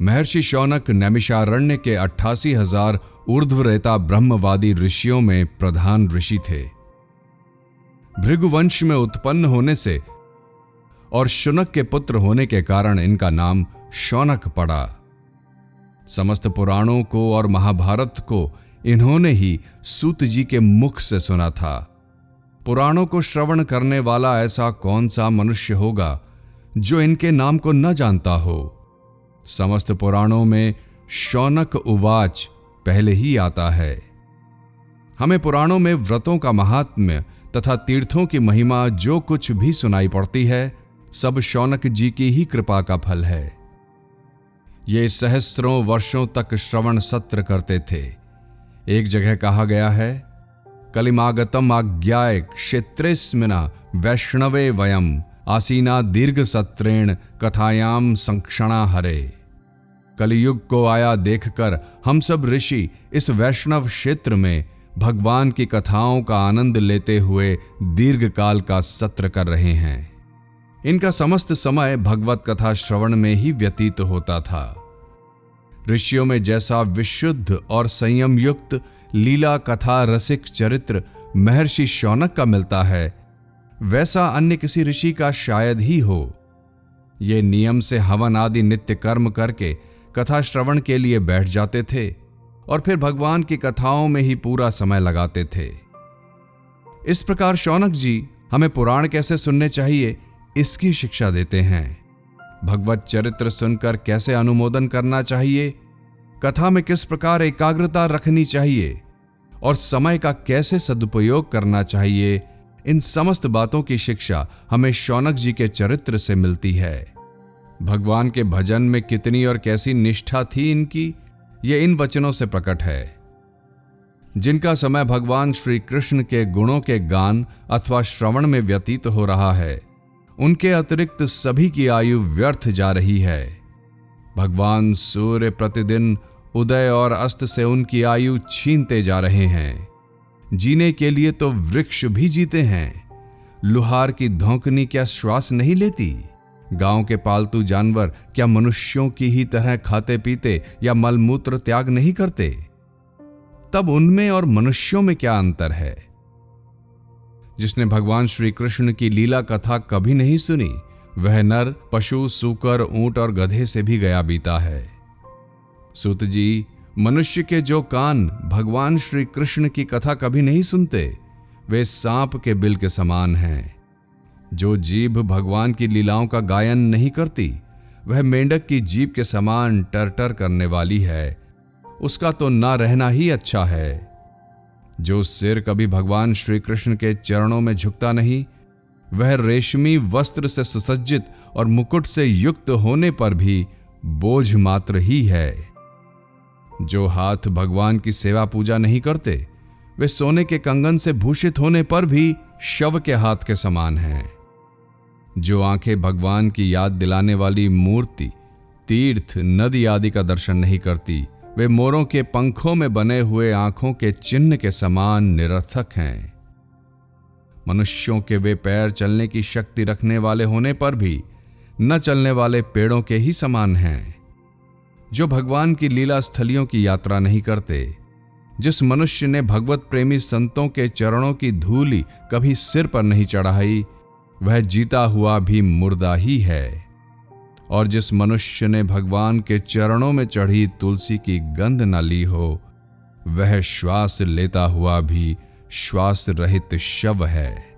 महर्षि शौनक नैमिषारण्य के 88,000 ऊर्ध्वरेता ब्रह्मवादी ऋषियों में प्रधान ऋषि थे। भृगुवंश में उत्पन्न होने से और शुनक के पुत्र होने के कारण इनका नाम शौनक पड़ा। समस्त पुराणों को और महाभारत को इन्होंने ही सूत जी के मुख से सुना था। पुराणों को श्रवण करने वाला ऐसा कौन सा मनुष्य होगा जो इनके नाम को न जानता हो। समस्त पुराणों में शौनक उवाच पहले ही आता है। हमें पुराणों में व्रतों का महात्म्य तथा तीर्थों की महिमा जो कुछ भी सुनाई पड़ती है, सब शौनक जी की ही कृपा का फल है। ये सहस्रों वर्षों तक श्रवण सत्र करते थे। एक जगह कहा गया है, कलिमागतम आज्ञाय क्षेत्रेस्मिना वैष्णवे वयम आसीना दीर्घ सत्रेण कथायाम संक्षणा हरे। कलियुग को आया देखकर हम सब ऋषि इस वैष्णव क्षेत्र में भगवान की कथाओं का आनंद लेते हुए दीर्घ काल का सत्र कर रहे हैं। इनका समस्त समय भगवत कथा श्रवण में ही व्यतीत होता था। ऋषियों में जैसा विशुद्ध और संयम युक्त लीला कथा रसिक चरित्र महर्षि शौनक का मिलता है, वैसा अन्य किसी ऋषि का शायद ही हो। ये नियम से हवन आदि नित्य कर्म करके कथा श्रवण के लिए बैठ जाते थे और फिर भगवान की कथाओं में ही पूरा समय लगाते थे। इस प्रकार शौनक जी हमें पुराण कैसे सुनने चाहिए इसकी शिक्षा देते हैं। भगवत चरित्र सुनकर कैसे अनुमोदन करना चाहिए, कथा में किस प्रकार एकाग्रता रखनी चाहिए और समय का कैसे सदुपयोग करना चाहिए, इन समस्त बातों की शिक्षा हमें शौनक जी के चरित्र से मिलती है। भगवान के भजन में कितनी और कैसी निष्ठा थी इनकी, ये इन वचनों से प्रकट है। जिनका समय भगवान श्री कृष्ण के गुणों के गान अथवा श्रवण में व्यतीत हो रहा है, उनके अतिरिक्त सभी की आयु व्यर्थ जा रही है। भगवान सूर्य प्रतिदिन उदय और अस्त से उनकी आयु छीनते जा रहे हैं। जीने के लिए तो वृक्ष भी जीते हैं। लुहार की धौंकनी क्या श्वास नहीं लेती? गांव के पालतू जानवर क्या मनुष्यों की ही तरह खाते पीते या मलमूत्र त्याग नहीं करते? तब उनमें और मनुष्यों में क्या अंतर है? जिसने भगवान श्री कृष्ण की लीला कथा कभी नहीं सुनी, वह नर पशु सूकर ऊंट और गधे से भी गया बीता है। सूत जी, मनुष्य के जो कान भगवान श्री कृष्ण की कथा कभी नहीं सुनते, वे सांप के बिल के समान हैं। जो जीभ भगवान की लीलाओं का गायन नहीं करती, वह मेंढक की जीभ के समान टरटर करने वाली है। उसका तो ना रहना ही अच्छा है। जो सिर कभी भगवान श्री कृष्ण के चरणों में झुकता नहीं, वह रेशमी वस्त्र से सुसज्जित और मुकुट से युक्त होने पर भी बोझ मात्र ही है। जो हाथ भगवान की सेवा पूजा नहीं करते, वे सोने के कंगन से भूषित होने पर भी शव के हाथ के समान हैं। जो आंखें भगवान की याद दिलाने वाली मूर्ति, तीर्थ, नदी आदि का दर्शन नहीं करती, वे मोरों के पंखों में बने हुए आंखों के चिन्ह के समान निरर्थक हैं। मनुष्यों के वे पैर चलने की शक्ति रखने वाले होने पर भी न चलने वाले पेड़ों के ही समान हैं। जो भगवान की लीला स्थलियों की यात्रा नहीं करते, जिस मनुष्य ने भगवत प्रेमी संतों के चरणों की धूलि कभी सिर पर नहीं चढ़ाई, वह जीता हुआ भी मुर्दा ही है। और जिस मनुष्य ने भगवान के चरणों में चढ़ी तुलसी की गंध न ली हो, वह श्वास लेता हुआ भी श्वास रहित शव है।